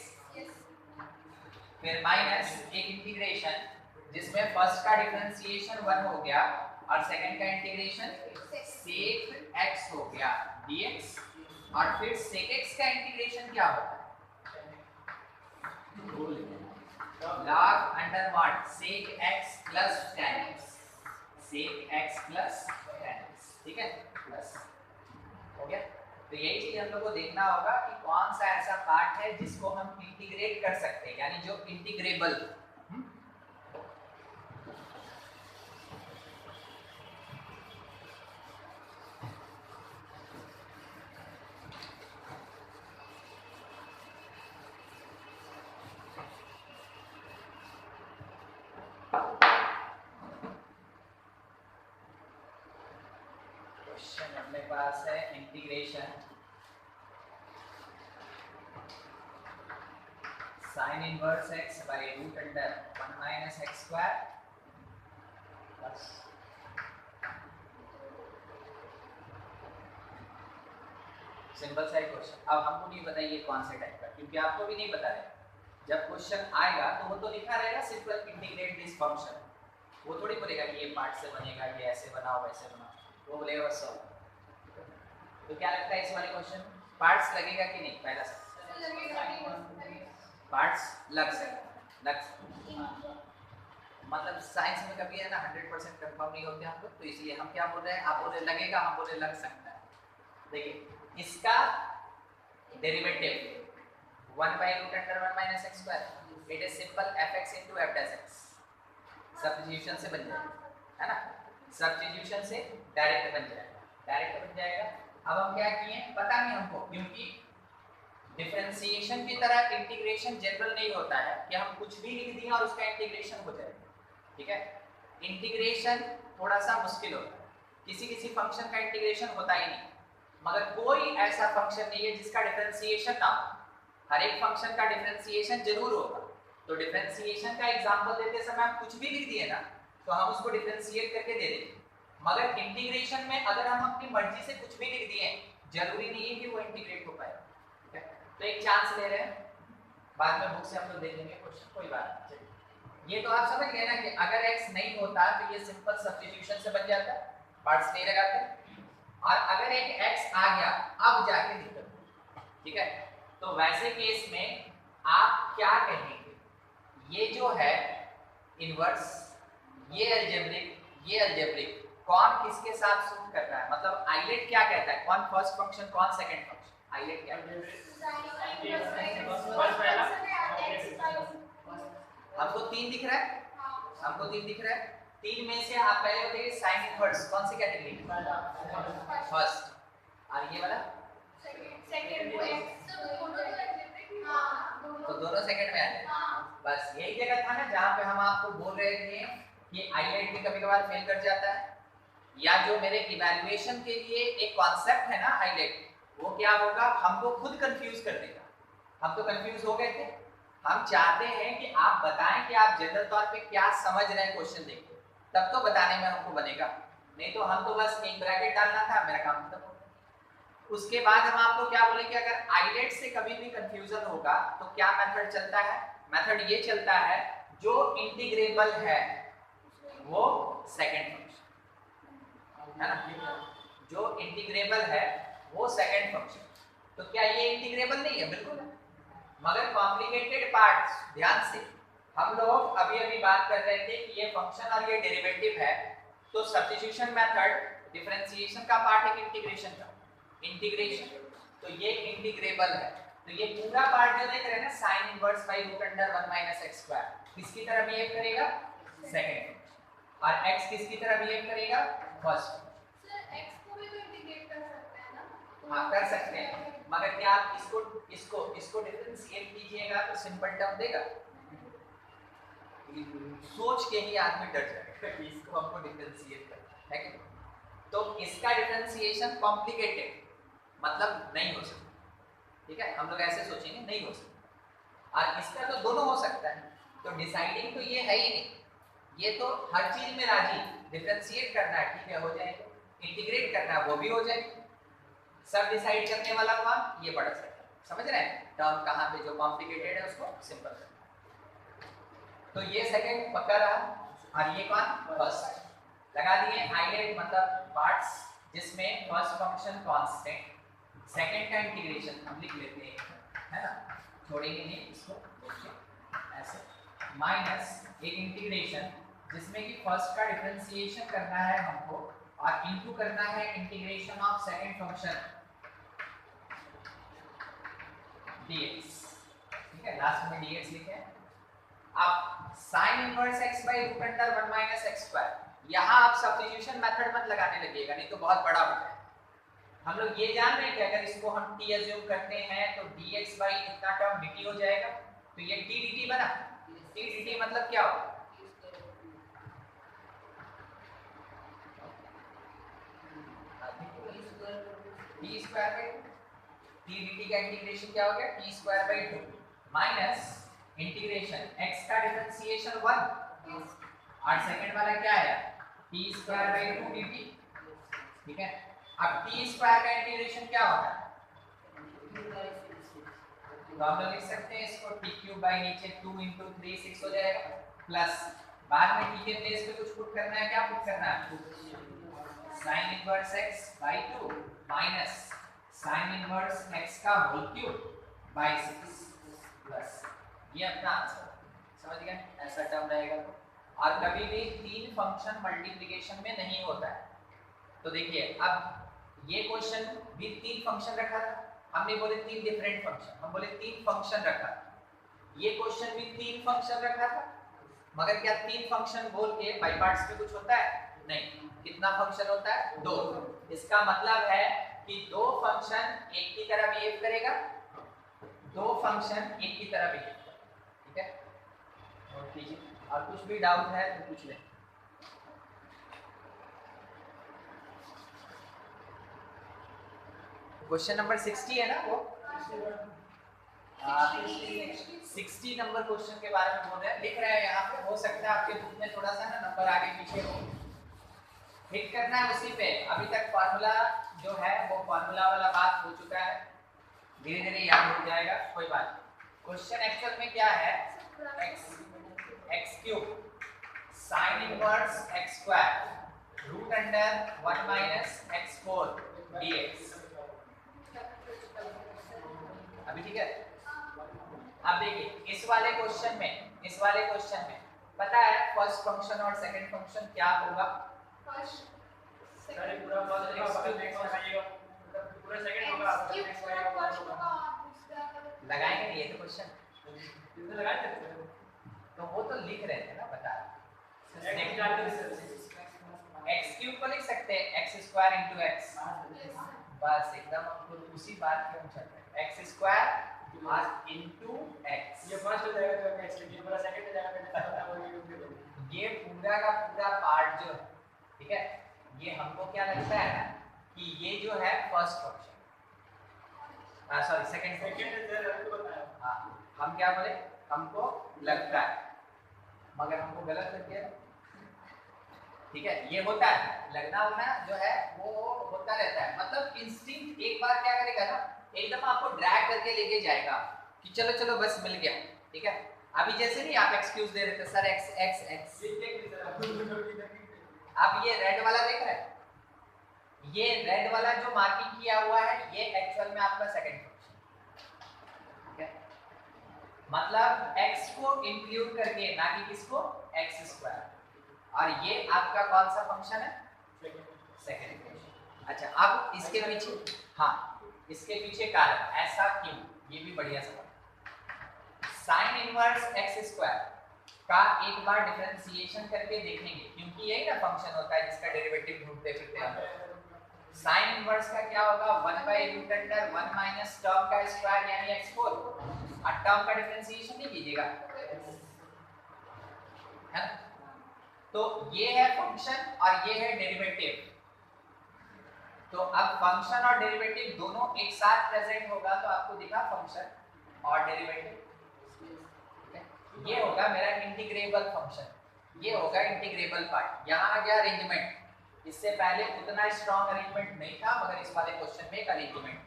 फिर माइनस एक इंटीग्रेशन जिसमें फर्स्ट का डिफरेंशिएशन 1 हो गया और सेकंड का इंटीग्रेशन sec x हो गया dx, और फिर sec x का इंटीग्रेशन क्या होता है log under mod sec x plus tan x, sec x plus tan x, ठीक है, प्लस हो गया। तो यही चीज हम लोग को देखना होगा कि कौन सा ऐसा पार्ट है जिसको हम इंटीग्रेट कर सकते हैं, यानी जो इंटीग्रेबल। क्वेश्चन अपने पास है integration sin inverse x by root under 1 minus x square plus simple सा क्वेश्चन। अब हमको नहीं पता ये कौन से टाइप का, क्योंकि आपको भी नहीं पता है, जब क्वेश्चन आएगा तो वो तो लिखा रहेगा सिंपल इंटीग्रेट दिस फंक्शन, वो थोड़ी बोलेगा कि ये पार्ट से बनेगा, ये ऐसे बनाओ वैसे बनाओ, वो बोलेगा बस सॉल्व। तो क्या लगता है इस वाले क्वेश्चन पार्ट्स लगेगा कि नहीं, पहला पार्ट्स लग सकता, मतलब साइंस में कभी है ना 100% कंफर्म नहीं होते हम लोग, तो इसलिए हम क्या बोल रहे हैं, आप बोल रहे लगेगा, हम बोल रहे लग सकता है। देखिए इसका derivative 1 by root under 1 minus x square, it is simple fx into f dash x, substitution से बन जाएगा, है ना, सब्स्टिट्यूशन से डायरेक्ट बन जाएगा। अब हम क्या किए पता नहीं हमको, क्योंकि डिफरेंशिएशन की तरह इंटीग्रेशन जनरल नहीं होता है कि हम कुछ भी लिख दिए और उसका इंटीग्रेशन हो जाए, ठीक है, इंटीग्रेशन थोड़ा सा मुश्किल होता है, किसी फंक्शन का इंटीग्रेशन होता ही नहीं, मगर कोई ऐसा फंक्शन नहीं है जिसका डिफरेंशिएशन ना हो, हर एक फंक्शन का डिफरेंशिएशन जरूर होगा। तो डिफरेंशिएशन का एग्जांपल देते समय हम कुछ भी लिख दिए ना तो हम उसको डिफरेंशिएट करके दे देंगे, मगर इंटीग्रेशन में अगर हम अपनी मर्जी से कुछ भी लिख दिए जरूरी नहीं है कि वो इंटीग्रेट हो पाए, ठीक है। तो एक चांस ले रहे हैं, बाद में बुक से हम लोग देख लेंगे क्वेश्चन, कोई बात नहीं। ये तो आप समझ गए ना कि अगर x नहीं होता तो ये सिंपल सब्स्टिट्यूशन से बन जाता है, पार्ट्स नहीं लगाते, और अगर एक x आ गया अब जाके दिक्कत हो, ठीक है। तो वैसे केस में आप क्या कहेंगे, ये जो है इनवर्स, ये अलजेब्रिक कौन किसके साथ सूट कर रहा है, मतलब आइलेट क्या कहता है, कौन फर्स्ट फंक्शन कौन सेकंड फंक्शन, आइलेट क्या हमको 3 दिख रहा है, हमको 3 दिख रहा है, 3 में से आप पहले बताइए साइन इनवर्स कौन सी कैटेगरी, फर्स्ट, और ये वाला सेकंड, तो दोनों सेकंड में आते हैं। बस यही जगह था ना जहाँ पे हम आपको बोल रहे थे कि आईलेट भी कभी कभार फेल कर जाता है, या जो मेरे इवैल्यूएशन के लिए एक कॉन्सेप्ट है ना आईलेट, वो क्या होगा, हमको खुद कंफ्यूज कर देगा। हम तो कंफ्यूज हो गए थे, हम चाहते हैं कि आप बताएं कि आप जनरल तौर पे क्या समझ रहे हैं क्वेश्चन देख के, तब तो बताने में हमको बनेगा, नहीं तो हम तो बस एक ब्रैकेट डालना था, मेरा काम खत्म हो गया। उसके बाद हम आपको क्या बोले कि अगर आइलेट से कभी भी कंफ्यूजन होगा तो क्या मेथड चलता है, मेथड ये चलता है जो इंटीग्रेबल है वो सेकंड फंक्शन है ना, जो इंटीग्रेबल है वो सेकंड फंक्शन। तो क्या ये इंटीग्रेबल नहीं है, बिल्कुल है, मगर कॉम्प्लिकेटेड पार्ट्स ध्यान से, हम लोग अभी अभी बात कर रहे थे कि ये फंक्शन और ये डेरिवेटिव है, तो सब्स्टिट्यूशन मेथड डिफरेंशिएशन का पार्ट है कि इंटीग्रेशन का, इंटीग्रेशन, तो ये इंटीग्रेबल है। तो ये पूरा पार्ट जो देख रहे हैं ना sin inverse by root under 1 minus x square किसकी तरह बिहेव करेगा, सेकंड, और x किसकी तरह बिहेव करेगा, फर्स्ट। सर x को भी तो इंटीग्रेट कर सकते हैं ना, हाँ कर सकते हैं, मगर क्या आप इसको डिफरेंशिएट कीजिएगा तो सिंपल टर्म देगा, सोच के ही आदमी डर जाएगा कि इसको हमको डिफरेंशिएट करना है कि, तो इसका डिफरेंशिएशन कॉम्प्लिकेटेड मतलब नहीं हो सकता, ठीक है, हम लोग ऐसे सोचेंगे नहीं हो सकता, और इसका तो दोनों हो सकता है, तो डिसाइडिंग तो ये है ही नहीं, ये तो हर चीज में राजी, डिफरेंशिएट करना है ठीक है हो जाएगा, इंटीग्रेट करना है वो भी हो जाएगा, सब डिसाइड करने वाला कौन, ये पढ़ सकता है, समझ रहे हैं, टर्म कहाँ पे जो कॉम्प्लिकेटेड है उसको सिंपल करना है। तो ये सेकंड पक्का रहा, और ये कौन फर्स्ट, लगा दिए आइलेट मतलब पार्ट्स जिसमें फर्स्ट फंक्शन कांस्टेंट, सेकंड का इंटीग्रेशन हम लिख लेते हैं है ना, छोड़ेंगे नहीं इसको, देखिए ऐसे माइनस एक इंटीग्रेशन जिसमें कि फर्स्ट का डिफरेंशिएशन करना है हमको और इनटू करना है integration of second function dx, ठीक है, लास्ट में dx लिखे हैं। अब sin inverse x by root under 1 minus x square, यहां आप सब्स्टिट्यूशन मेथड मत लगाने लगिएगा नहीं तो बहुत बड़ा हो जाएगा। हम लोग ये जान रहे हैं कि अगर इसको हम t अज्यूम करते हैं तो dx बाई इतना टर्म dt हो जाएगा, तो ये t dt बना, t dt मतलब क्या होगा, t square by t dt का इंटीग्रेशन क्या हो गया, t square by 2 minus integration x का डिफरेंशिएशन 1 और सेकंड वाला क्या है t स्क्वायर बाई 2 dt, ठीक है। अब t स्क्वायर का इंटीग्रेशन क्या होता है, तो हम लोग लिख सकते हैं इसको t क्यूब बाई नीचे 2 into 3 6 हो जाएगा, प्लस बाद में t के प्लेस पे कुछ पुट करना है, क्या पुट करना है, sin inverse x by 2 minus sin inverse x का होल क्यूब बाई 6 प्लस ये अपना आंसर, समझ गए, ऐसा टर्म रहेगा। और कभी भी तीन फंक्शन मल्टीप्लिकेशन में नहीं होता है, तो देखिए अब ये क्वेश्चन भी तीन फंक्शन रखा था, हमने बोले तीन डिफरेंट फंक्शन, हम बोले तीन फंक्शन रखा, ये क्वेश्चन भी तीन फंक्शन रखा था, मगर क्या तीन फंक्शन बोल के बाई पार्ट्स में कुछ होता है, नहीं, कितना फंक्शन होता है, दो। इसका मतलब है कि दो फंक्शन एक की तरह बिहेव करेगा, दो फंक्शन एक की तरह बिहेव करेगा, ठीक है, और कीजिए, और कुछ भी डाउट है तो पूछ लें। क्वेश्चन नंबर 60 है ना वो, 60 नंबर क्वेश्चन के बारे में बोल रहे हैं, लिख रहे हैं यहाँ पे, हो सकता है आपके बुक में थोड़ा सा ना नंबर आगे पीछे हो, हिट करना है उसी पे। अभी तक फार्मूला जो है वो फार्मूला वाला बात हो चुका है, धीरे धीरे याद हो जाएगा, कोई बात नहीं। क्वेश्चन एक्चुअल में क्या है, x cube sin inverse x square root under 1 minus x4 dx। अभी ठीक है। अब देखिए इस वाले क्वेश्चन में पता है फर्स्ट फंक्शन और सेकंड फंक्शन क्या होगा? लगाएंगे नहीं ये तो क्वेश्चन तो वो तो लिख रहे थे ना, बता एक्स क्यूब को लिख सकते हैं x स्क्वायर इंटू एक्स, बस एकदम हम लोग उसी बात पे हम चल रहे हैं, एक्स स्क्वायर और इंटू एक्स। ये फर्स्ट हो जाएगा तो एक्स ये पूरा सेकंड हो जाएगा, ये पूरा का पूरा पार्ट जो है ठीक है, ये हमको क्या लगता है ना कि ये जो है फर्स्ट फंक्शन सॉरी सेकंड। हाँ हम क्या बोले, हमको लगता है मगर हमको गलत लग गया, ठीक है। ये होता है लगना होना जो है वो होता रहता है, मतलब इंस्टिंक्ट एक बार क्या करेगा ना एकदम आपको ड्रैग करके लेके जाएगा कि चलो चलो बस मिल गया, ठीक है। अभी जैसे नहीं आप एक्सक्यूज दे रहे थे सर एक्स एक्स एक्स, अब ये रेड वाला देख रहे हैं, ये रेड वाला जो मार्किंग किया हुआ है ये एक्चुअल में आपका सेकंड फंक्शन, ठीक है। मतलब x को इंक्लूड करके ना कि किसको x स्क्वायर, और ये आपका कौन सा फंक्शन है? Second function. अच्छा अब इसके पीछे, हाँ इसके पीछे कारण ऐसा क्यों, ये भी बढ़िया सवाल। साइन इनवर्स x स्क्वायर का एक बार डिफरेंशिएशन करके देखेंगे, क्योंकि यही ना फंक्शन होता है जिसका डेरिवेटिव ढूंढते फिरते हैं। साइन इनवर्स का क्या होगा 1 by root under 1 minus term का स्क्वायर यानी x4, और टर्म का डिफरेंशिएशन नहीं कीजिएगा, है ना। तो ये है फंक्शन और ये है डेरिवेटिव, तो अब फंक्शन और डेरिवेटिव दोनों एक साथ प्रेजेंट होगा तो आपको दिखा फंक्शन और डेरिवेटिव, ये होगा मेरा इंटीग्रेबल फंक्शन, ये होगा इंटीग्रेबल पार्ट। यहाँ आ गया अरेंजमेंट, इससे पहले उतना स्ट्रॉन्ग अरेंजमेंट नहीं था मगर इस वाले क्वेश्चन में एक अरेंजमेंट,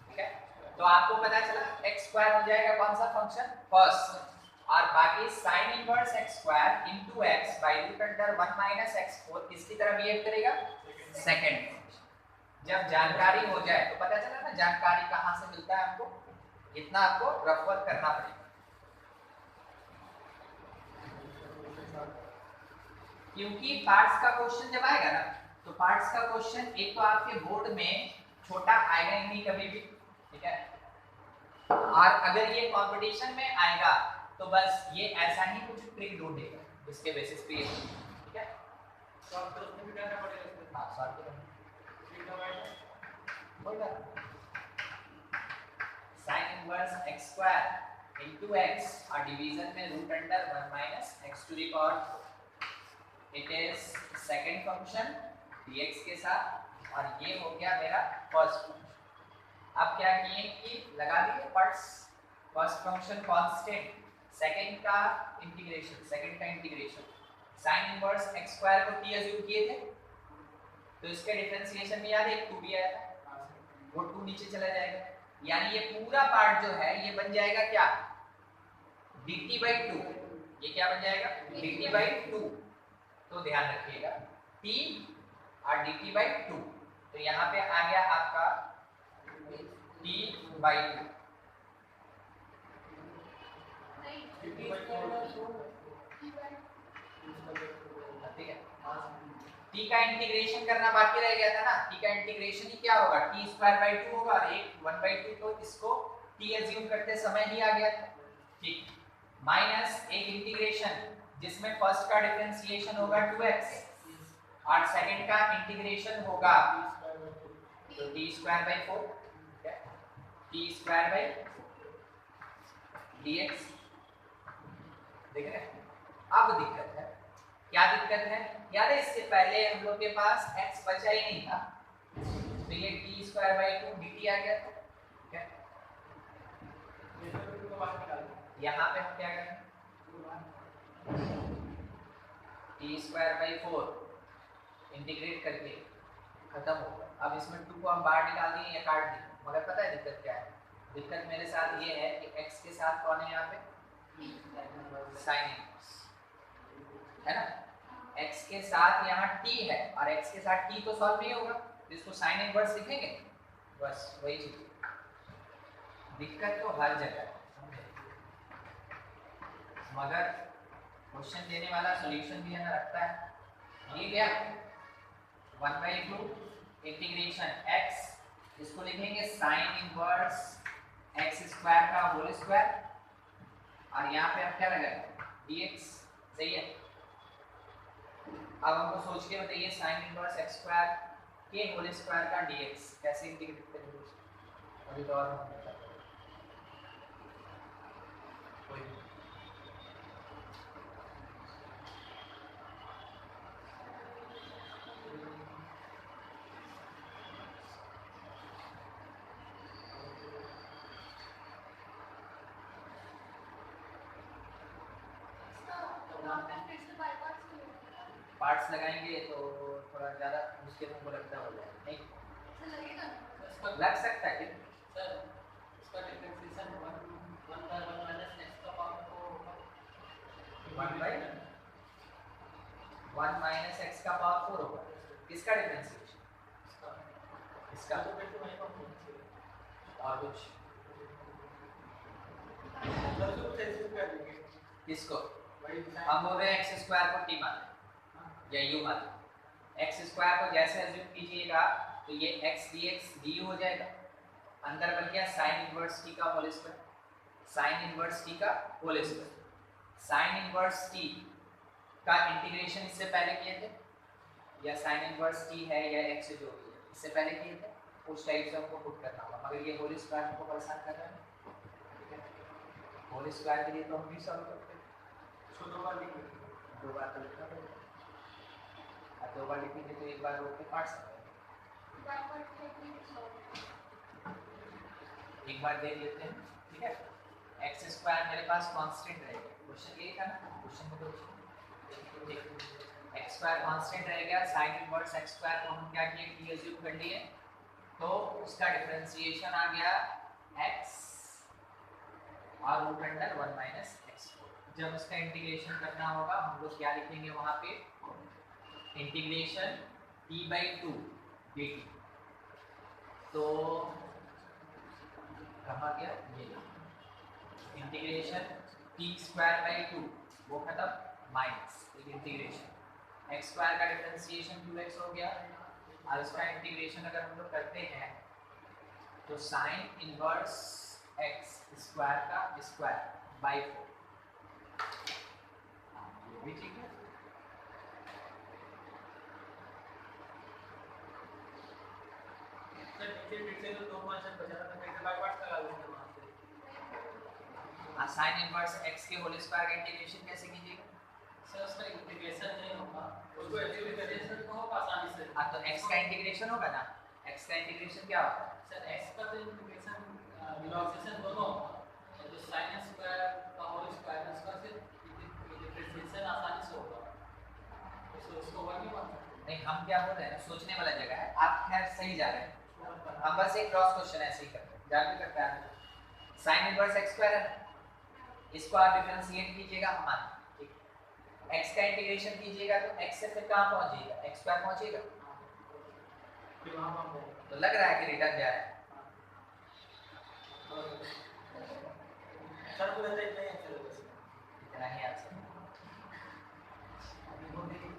ठीक है। तो आपको पता चला x स्क्वायर हो जाएगा कौन सा फंक्शन फर्स्ट, और बाकी sin inverse x square into x by root under 1 minus x4 किसकी तरह बिहेव करेगा? Second function. जब जानकारी हो जाए तो पता चला ना जानकारी कहाँ से मिलता है आपको, इतना आपको रफ वर्क करना पड़ेगा, क्योंकि पार्ट्स का क्वेश्चन जब आएगा ना तो पार्ट्स का क्वेश्चन एक तो आपके बोर्ड में छोटा आएगा ही नहीं कभी भी, ठीक है। और अगर ये कंपटीशन में आएगा तो बस ये ऐसा ही कुछ ट्रिक ढूंढेगा जिसके बेसिस पे, ठीक है। सॉल्व तो उसमें भी करना पड़ेगा। हां सॉल्व करो, sin inverse x square into x और डिवीजन में root under 1 minus x to the power, it is second function dx के साथ, और ये हो गया मेरा फर्स्ट फंक्शन। अब क्या किए कि लगा दिए parts, first function constant, second का integration, sin inverse x square को t अज्यूम किए थे तो इसके डिफरेंशिएशन में याद है 2 भी आया था, वो 2 नीचे चला जाएगा, यानी ये पूरा पार्ट जो है ये बन जाएगा क्या dt/2, ये क्या बन जाएगा dt/2। तो ध्यान रखिएगा t और dt/2, तो यहाँ पे आ गया आपका t/2, ठीक है। t का इंटीग्रेशन करना बाकी रह गया था ना, t का इंटीग्रेशन ही क्या होगा t²/2 होगा, और एक 1/2 तो इसको t अज्यूम करते समय ही आ गया था, ठीक। माइनस एक इंटीग्रेशन जिसमें फर्स्ट का डिफरेंशिएशन होगा 2x और सेकंड का इंटीग्रेशन होगा तो t²/4, t²/dx, देख रहे हैं। अब दिक्कत है, क्या दिक्कत है याद है, इससे पहले हम लोग के पास x बचा ही नहीं था तो ये t²/2 dt आ गया था, ठीक है। यहाँ पे हम क्या करें t²/4 इंटीग्रेट करके खत्म होगा। अब इसमें 2 को हम बाहर निकाल दिए या काट दिए, मगर पता है दिक्कत क्या है, दिक्कत मेरे साथ ये है कि x के साथ कौन है यहाँ पे sin इनवर्स, है ना। x के साथ यहाँ t है और x के साथ t तो सॉल्व नहीं होगा, तो इसको साइन इनवर्स लिखेंगे, बस वही चीज। दिक्कत तो हर जगह है, मगर क्वेश्चन देने वाला सॉल्यूशन भी हमें रखता है। ये क्या 1/2 इंटीग्रेशन x, इसको लिखेंगे साइन इनवर्स x स्क्वायर का होल स्क्वायर, और यहाँ पे अब क्या लगाएंगे dx, सही है। अब हमको सोच के बताइए साइन इनवर्स x स्क्वायर के होल स्क्वायर का dx कैसे इंटीग्रेट करेंगे, अभी तो और पार्ट्स लगाएंगे तो थोड़ा ज़्यादा मुश्किल हमको लगता हो जाएगा, नहीं लग सकता है कि सर इसका डिफरेंशिएशन 1/1 माइनस x का पावर 4 होगा। 1/1 माइनस x का पावर 4 होगा। किसका डिफरेंशिएशन? इसका तो फिर तो वही बात होगी। और कुछ सर तो कैसे कर देंगे किसको? वही हम बोल रहे हैं x स्क्वायर को t मान या u मान, x स्क्वायर को जैसे अज्यूम कीजिएगा तो ये x dx du हो जाएगा, अंदर बन गया sin इनवर्स t का whole square, sin inverse t का whole square. sin inverse t का इंटीग्रेशन इससे पहले किए थे, या sin इनवर्स t है या x जो भी है इससे पहले किए थे, उस टाइप से हमको पुट करना होगा, मगर ये होल स्क्वायर हमको परेशान कर रहा है, ठीक है। होल स्क्वायर के लिए तो हम भी सॉल्व करते हैं, इसको दो बार लिखेंगे, दो बार तो लिखना पड़ेगा, और दो बार लिखेंगे तो एक बार रोक के काट सकते हैं, एक बार देख लेते हैं, ठीक है। एक्स स्क्वायर मेरे पास कांस्टेंट रहेगा, क्वेश्चन यही था ना, क्वेश्चन में तो एक्स स्क्वायर कांस्टेंट रहेगा, साइन इनवर्स एक्स स्क्वायर को हम क्या किए टी अज्यूम कर लिए, तो उसका डिफरेंशिएशन आ गया x और रूट अंडर 1 माइनस एक्स। जब उसका इंटीग्रेशन करना होगा हम लोग क्या लिखेंगे वहाँ पे, इंटीग्रेशन t/2 dt, तो कहाँ गया ये इंटीग्रेशन t²/2 वो खत्म माइनस एक इंटीग्रेशन x स्क्वायर का डिफरेंशिएशन 2x हो गया, और उसका इंटीग्रेशन अगर हम लोग करते हैं तो साइन इनवर्स x स्क्वायर का स्क्वायर/4, ये भी ठीक है। सर नीचे फिर से तो दो फंक्शन बचा था, कैसे बाय पार्ट्स लगा दूंगा वहां से। साइन इनवर्स x के होल स्क्वायर का इंटीग्रेशन कैसे कीजिएगा? सर उसका इंटीग्रेशन नहीं होगा, उसको एक्चुअली इंटीग्रेशन को होगा आसानी से। हाँ तो x का इंटीग्रेशन होगा ना, x का इंटीग्रेशन क्या होता है? सर x का तो इंटीग्रेशन डिनोमिनेशन दोनों होगा, जो sin स्क्वायर का होल स्क्वायर उसका सिर्फ डिफरेंशिएशन आसानी से होगा, तो उसको वही मान सकते नहीं हम क्या बोल रहे हैं ना, सोचने वाला जगह है, आप खैर सही जा रहे हैं, हैं। हम बस एक क्रॉस क्वेश्चन ऐसे ही करते हैं, जान भी करते हैं। साइन इनवर्स x स्क्वायर है, इसको आप डिफरेंशिएट कीजिएगा, हम मान ठीक है। x का इंटीग्रेशन कीजिएगा तो x से फिर कहाँ पहुंच जाएगा, x स्क्वायर पहुंचेगा, फिर वहां पर तो लग रहा है कि रिटर्न जा रहा है। सर को नहीं है चलो बस इतना ही आंसर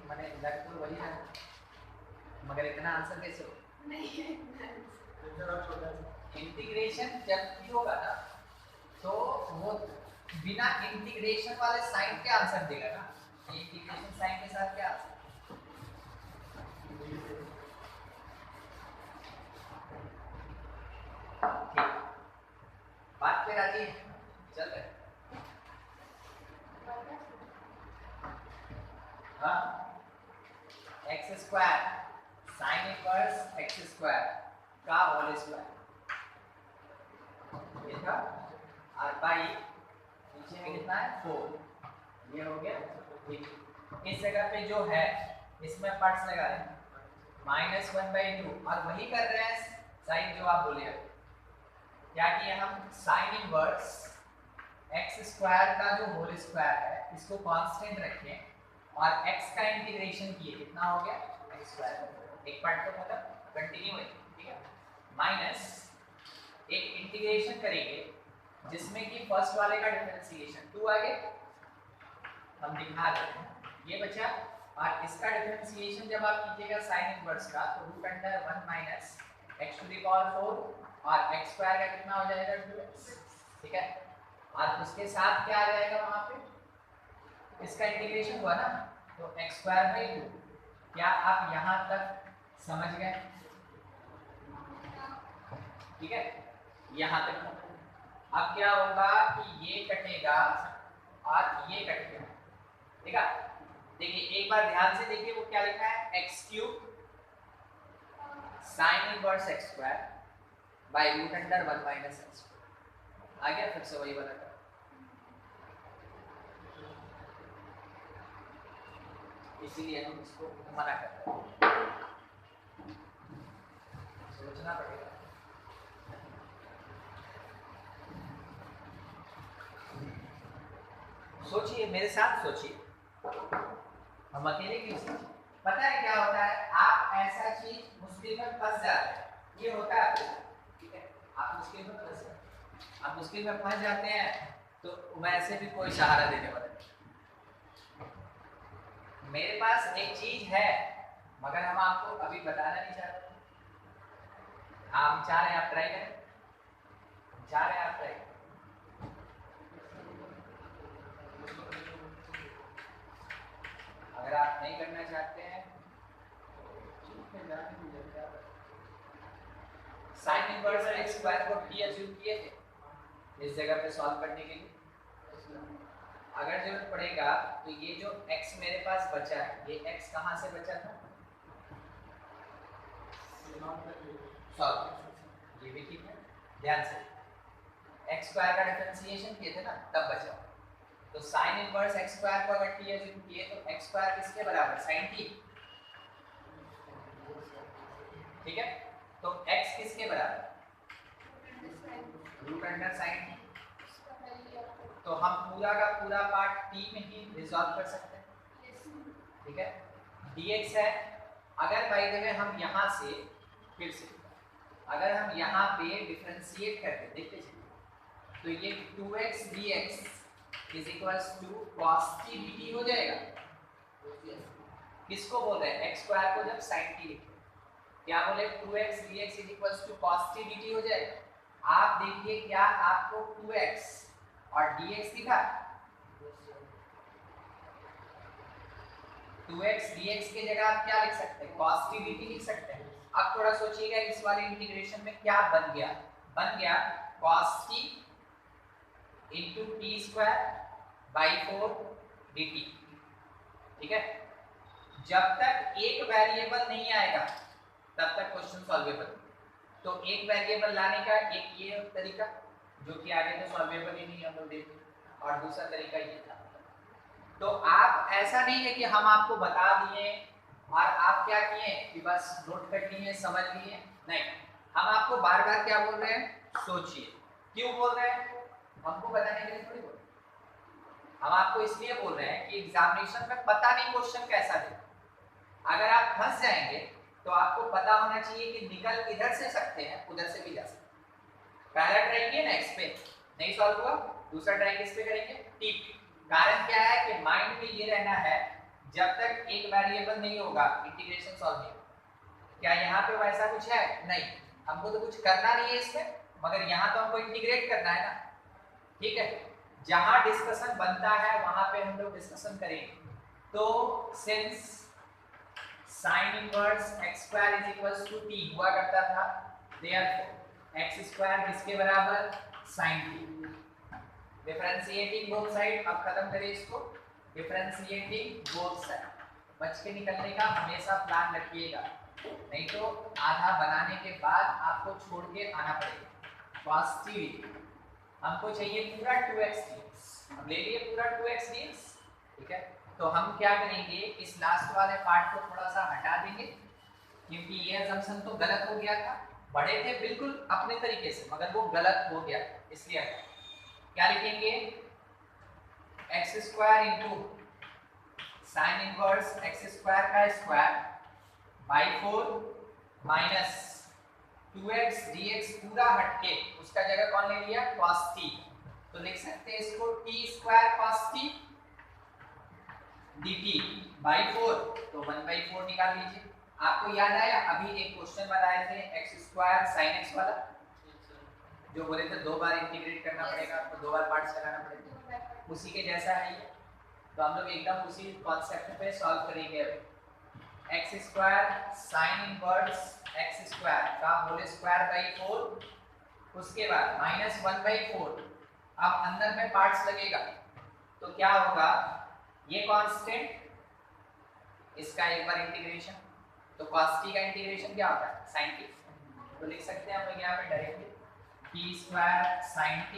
मैंने लग तो वही है, मगर इतना आंसर कैसे हो? इंटीग्रेशन जब भी होगा ना तो वो बिना इंटीग्रेशन वाले साइन के आंसर देगा ना, इंटीग्रेशन साइन के साथ क्या आंसर? ठीक, बात पे राजी है, चल रहे हाँ, x square sine inverse x square का होल स्क्वायर, ये था, और बाई नीचे में कितना है 4, ये हो गया ठीक। इस जगह पे जो है इसमें पार्ट्स लगा रहे हैं -1/2, और वही कर रहे हैं साइन जो आप बोले हैं, क्या किया हम साइन इनवर्स एक्स स्क्वायर का जो होल स्क्वायर है इसको कांस्टेंट रखें और x का इंटीग्रेशन किए, कितना हो गया x स्क्वायर, एक पार्ट तो खत्म, कंटिन्यू है, ठीक है, माइनस एक इंटीग्रेशन करेंगे जिसमें कि फर्स्ट वाले का डिफरेंशिएशन 2 आ गया, हम दिखा देते हैं ये बचा, और इसका डिफरेंशिएशन जब आप कीजिएगा साइन इनवर्स का तो root under 1 minus x to the power 4 और x स्क्वायर का कितना हो जाएगा 2x, ठीक है, और उसके साथ क्या आ जाएगा वहां पे, इसका इंटीग्रेशन हुआ ना, तो x स्क्वायर बाई 2, क्या आप यहां तक समझ गए, ठीक है, यहां तक। अब क्या होगा कि ये कटेगा और ये कटेगा, ठीक है, देखिए एक बार ध्यान से देखिए वो क्या लिखा है, x cube sine inverse x square by root under 1 minus x आ गया, फिर से वही वाला का, इसीलिए हम इसको मना करते हैं, सोचना पड़ेगा। सोचिए मेरे साथ सोचिए, हम अकेले क्यों सोचिए, पता है क्या होता है, आप ऐसा चीज मुश्किल में फंस जाते हैं, ये होता है आपके साथ, ठीक है, आप मुश्किल में फंस जाते हैं, आप मुश्किल में फंस जाते हैं तो वैसे भी कोई सहारा देने वाला नहीं। मेरे पास एक चीज है मगर हम आपको अभी बताना नहीं चाहते, हम चाह रहे हैं आप ट्राई करें, चाह रहे हैं आप ट्राई, अगर आप नहीं करना चाहते हैं साइन इनवर्स x स्क्वायर को t अज्यूम किए थे इस जगह पे सॉल्व करने के लिए, अगर जरूरत पड़ेगा तो ये जो x मेरे पास बचा है, ये x कहां से बचा था, सॉल्व, ये भी ठीक है, ध्यान से x स्क्वायर का डिफरेंशिएशन किए थे ना तब बचा, तो साइन इनवर्स x स्क्वायर को अगर t अज्यूम किए तो x स्क्वायर किसके बराबर, sin t, ठीक है, तो x किसके बराबर, रूट अंडर साइन t, तो हम पूरा का पूरा पार्ट t में ही रिजॉल्व कर सकते हैं, ठीक है, dx है, अगर बाय द वे हम यहाँ से फिर से अगर हम यहाँ पे डिफरेंशिएट करके देखते चलिए तो ये 2x dx is equals to cos t dt हो जाएगा, किसको बोल रहे हैं, x स्क्वायर को जब sin t लिखे, क्या बोले 2x dx is equals to cos t dt हो जाएगा, आप देखिए क्या आपको 2x और dx दिखा, 2x dx के जगह आप क्या लिख सकते हैं, cos t dt लिख सकते हैं। अब थोड़ा सोचिएगा इस वाले इंटीग्रेशन में क्या बन गया cos t into t square by 4 dt, ठीक है, जब तक एक वेरिएबल नहीं आएगा तब तक क्वेश्चन सॉल्वेबल, तो एक वेरिएबल लाने का एक ये तरीका जो कि आगे तो सॉल्वेबल ही नहीं हम लोग देखें, और दूसरा तरीका ये था, तो आप ऐसा नहीं है कि हम आपको बता दिए और आप क्या किए कि बस नोट कर लिए समझ लिए, नहीं, हम आपको बार बार क्या बोल रहे हैं, सोचिए, क्यों बोल रहे हैं, हमको बताने के लिए थोड़ी बोल रहे हैं, हम आपको इसलिए बोल रहे हैं कि एग्जामिनेशन में पता नहीं क्वेश्चन कैसा दे, अगर आप फंस जाएंगे तो आपको पता होना चाहिए कि निकल इधर से सकते हैं उधर से भी जा सकते हैं, पहला ट्राई किए ना x पे नहीं सॉल्व हुआ, दूसरा ट्राई किस पे करेंगे, t, कारण क्या है कि माइंड में ये रहना है जब तक एक वेरिएबल नहीं होगा इंटीग्रेशन सॉल्व नहीं, क्या यहाँ पे वैसा कुछ है, नहीं, हमको तो कुछ करना नहीं है इसमें, मगर यहाँ तो हमको इंटीग्रेट करना है ना, ठीक है, जहां डिस्कशन बनता है वहां पे हम लोग डिस्कशन करेंगे, तो since sin inverse x square is equals to t हुआ करता था, देयरफॉर x स्क्वायर किसके बराबर, sin t, differentiating both side, अब खत्म करें इसको, डिफरेंशिएटिंग बोथ साइड, बच के निकलने का हमेशा प्लान रखिएगा, नहीं तो आधा बनाने के बाद आपको छोड़ के आना पड़ेगा, cos t हमको चाहिए पूरा 2x dx, हम ले लिए पूरा 2x dx, ठीक है, तो हम क्या करेंगे इस लास्ट वाले पार्ट को थोड़ा सा हटा देंगे क्योंकि ये असम्पशन तो गलत हो गया था, बड़े थे बिल्कुल अपने तरीके से मगर वो गलत हो गया, इसलिए क्या लिखेंगे, x square into sine inverse x square का square by 4 minus 2x dx पूरा हटके उसका जगह कौन ले लिया cos t, तो लिख सकते हैं इसको t square cos t dt by 4, तो 1/4 निकाल लीजिए। आपको याद आया अभी एक क्वेश्चन बनाए थे x स्क्वायर sin x वाला, जो बोले थे 2 बार इंटीग्रेट करना पड़ेगा, तो 2 बार पार्ट्स लगाना पड़ेगा, उसी के जैसा है ये। तो हम लोग एकदम उसी कॉन्सेप्ट पे सॉल्व करेंगे। अभी x square sin inverse x square का होल स्क्वायर बाई 4, उसके बाद माइनस 1/4। अब अंदर में पार्ट्स लगेगा तो क्या होगा, ये कांस्टेंट, इसका एक बार इंटीग्रेशन, तो cos t का इंटीग्रेशन क्या होता है sin t, तो लिख सकते हैं हम लोग यहाँ पे directly t square sin t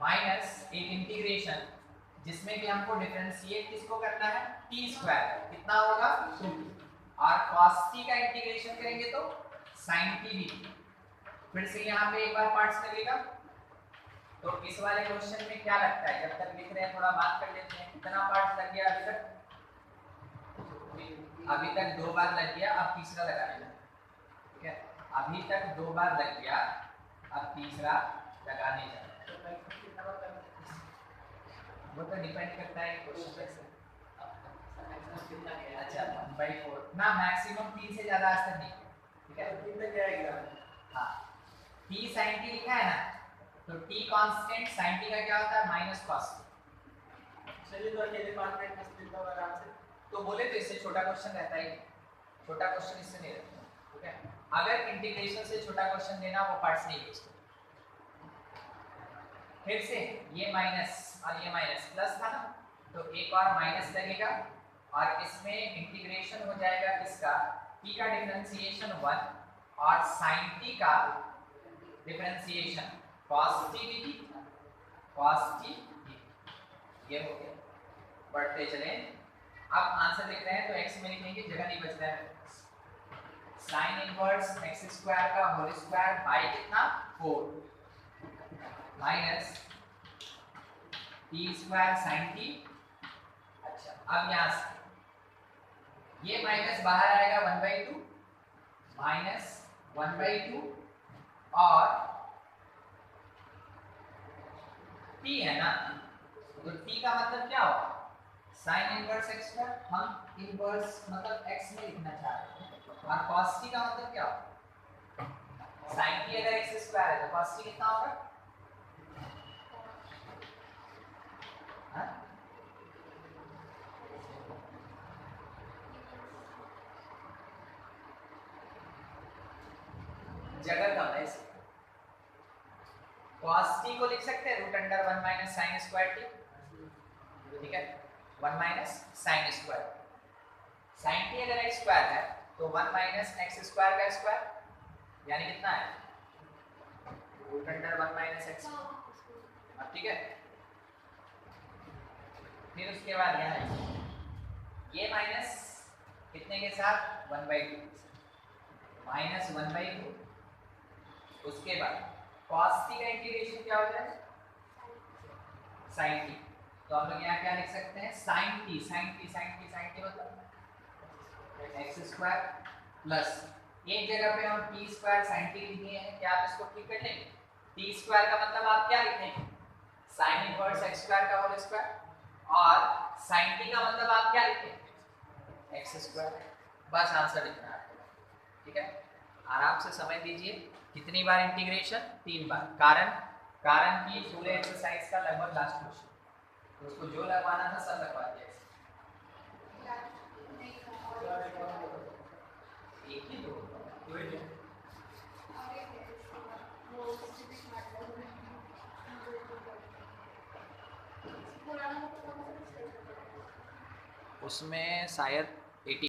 minus एक इंटीग्रेशन जिसमें कि हमको डिफरेंशिएट किसको करना है t स्क्वायर, कितना होगा 2, और cos t का इंटीग्रेशन करेंगे तो sin t भी। फिर से यहाँ पे एक बार पार्ट्स लगेगा, तो इस वाले क्वेश्चन में क्या लगता है, जब तक लिख रहे हैं थोड़ा बात कर लेते हैं, कितना पार्ट्स लग गया अभी तक? अभी तक 2 बार लग गया, अब तीसरा लगाने, ठीक है, अभी तक 2 बार लग गया, अब तीसरा लगाने जाना, वो तो डिपेंड करता है क्वेश्चन से। अच्छा 1/4 ना, मैक्सिमम 3 से ज्यादा आज तक नहीं, ठीक है, 3 तक जाएगा। हाँ t sin t लिखा है ना, तो t कांस्टेंट sin t का क्या होता है माइनस cos t। चलिए तो अकेले कांस्टेंट में स्प्लिट होगा आराम से, तो बोले तो इससे छोटा क्वेश्चन रहता है, छोटा क्वेश्चन इससे नहीं रहता, ठीक है। अगर इंटीग्रेशन से छोटा क्वेश्चन देना वो पार्ट्स नहीं यूज करते। फिर से ये माइनस और ये माइनस प्लस था ना, तो एक और माइनस लगेगा और इसमें इंटीग्रेशन हो जाएगा किसका, t का डिफरेंशिएशन 1 और sin t का differentiation cos t dt, cos t dt, ये हो गया। बढ़ते चलें, अब आंसर लिख रहे हैं तो x में लिखेंगे, जगह नहीं बच रहा है, sin इनवर्स x स्क्वायर का होल स्क्वायर बाई कितना 4 minus t square sin t। अच्छा अब यहाँ से ये माइनस बाहर आएगा 1/2 माइनस 1/2 और t है ना, तो t का मतलब क्या होगा sin इनवर्स x स्क्वायर, हम इनवर्स मतलब x में लिखना चाह रहे हैं, और cos t का मतलब क्या होगा sin t अगर x स्क्वायर है तो cos t कितना होगा, हाँ? जगह कम है इसमें, cos t को लिख सकते हैं √1 माइनस sin स्क्वायर t, ठीक है, 1 minus sin square, sin t अगर x स्क्वायर है तो 1 माइनस x स्क्वायर का स्क्वायर, यानी कितना है √1 माइनस x, ठीक है। फिर उसके बाद यहाँ है ये माइनस कितने के साथ 1/2 माइनस 1/2, उसके बाद cos t का इंटीग्रेशन क्या हो जाएगा sin t, तो हम लोग यहाँ क्या लिख सकते हैं sin t मतलब x स्क्वायर प्लस एक जगह पे हम t स्क्वायर sin t लिख दिए हैं, क्या आप इसको ठीक कर लेंगे, t स्क्वायर का मतलब आप क्या लिखेंगे sin इनवर्स x स्क्वायर का होल स्क्वायर, और sin t का मतलब आप क्या लिखेंगे x स्क्वायर, बस आंसर लिखना है, ठीक है। आराम से समझ लीजिए, कितनी बार इंटीग्रेशन 3 बार, कारण की पूरे एक्सरसाइज का लगभग लास्ट क्वेश्चन, तो उसको जो लगवाना था सब लगवा दिया, एक ही दो उसमें शायद